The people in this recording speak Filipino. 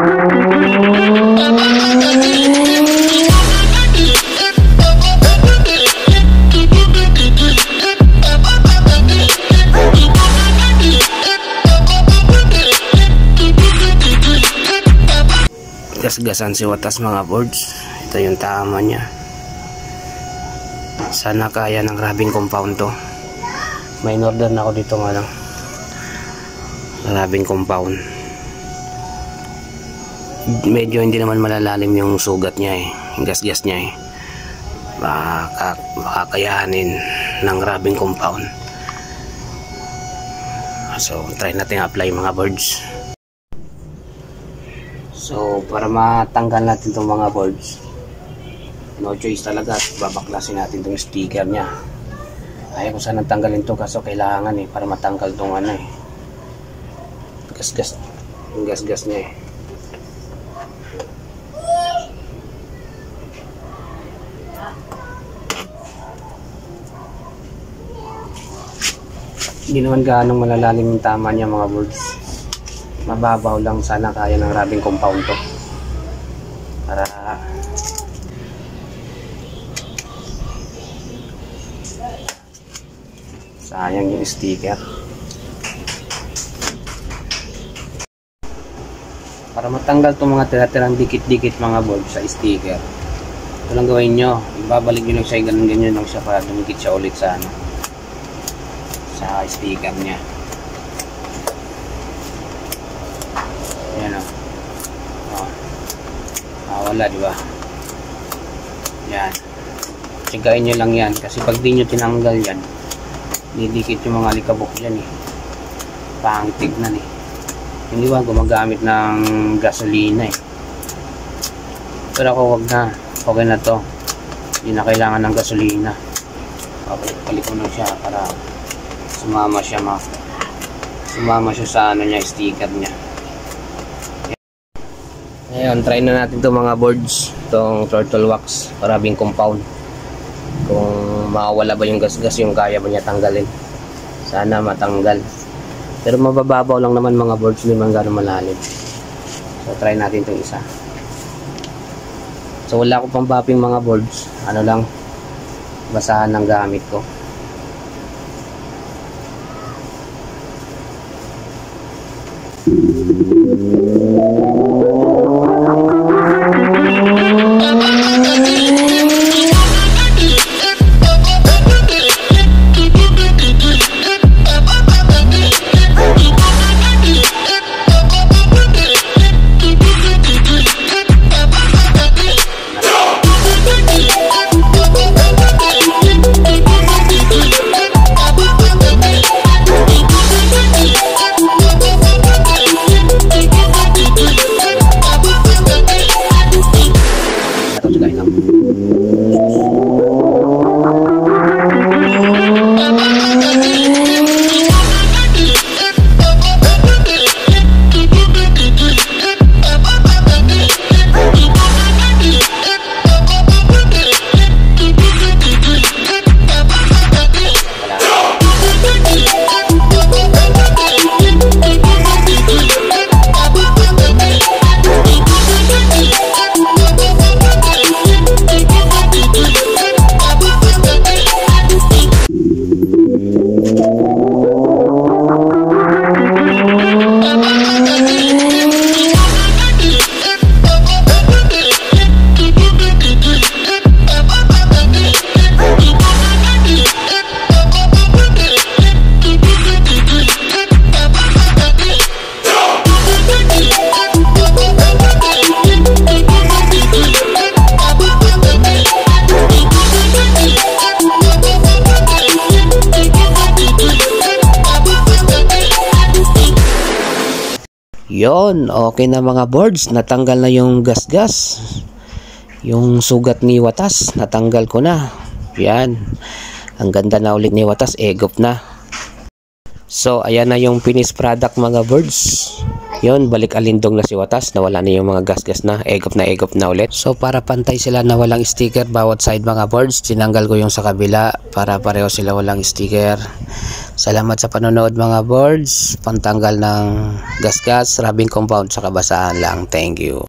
Gasgasan si watas mga boards. Ito yung tama niya. Sana kaya ng grabing compound to. May order na ako dito nga lang. Grabing compound. Medyo hindi naman malalalim yung sugat niya yung gasgas niya makakayanin ng grabing compound. So try natin apply mga boards. So para matanggal natin itong mga boards, no choice talaga, babaklasin natin itong sticker nya. Ayaw ko sanang tanggalin ito kaso kailangan para matanggal itong gasgas, yung gasgas nya Hindi naman gaanong malalalim yung tama niya mga boards. Mababaw lang, sana kaya ng grabing compound to. Para sayang yung sticker. Para matanggal itong mga tira-tirang dikit-dikit mga boards sa sticker, ito lang gawin nyo, ibabalik nyo lang siya, ganyan lang siya para dumikit siya ulit sa sa sticker nya. Yan wala diba? Yan, tsagain nyo lang yan kasi pag di nyo tinanggal yan, didikit yung mga alikabok dyan pangit tignan hindi ba gumagamit ng gasolina pero ako wag na, okay na to, hindi na kailangan ng gasolina. Balik ko lang siya para sumama siya sa niya, sticker niya. Ngayon, try na natin itong mga boards, itong turtle wax, grabing compound. Kung mawala ba yung gasgas, yung kaya ba niya tanggalin. Sana matanggal. Pero mabababaw lang naman mga boards, hindi man gano'ng malalim. So, try natin itong isa. So, wala ko pang bapping mga boards. Ano lang, basahan ng gamit ko. Yon, okay na mga boards, natanggal na yung gasgas. Yung sugat ni watas, natanggal ko na. Yan. Ang ganda na ulit ni watas, egop na. So, ayan na yung finished product mga boards. Yun, balik alindong na si watas, nawala na yung mga gasgas na, egop na ulit. So para pantay sila na walang sticker bawat side mga boards, tinanggal ko yung sa kabila para pareho sila walang sticker. Salamat sa panonood mga boards, pantanggal ng gasgas, rubbing compound sa kabasaan lang. Thank you.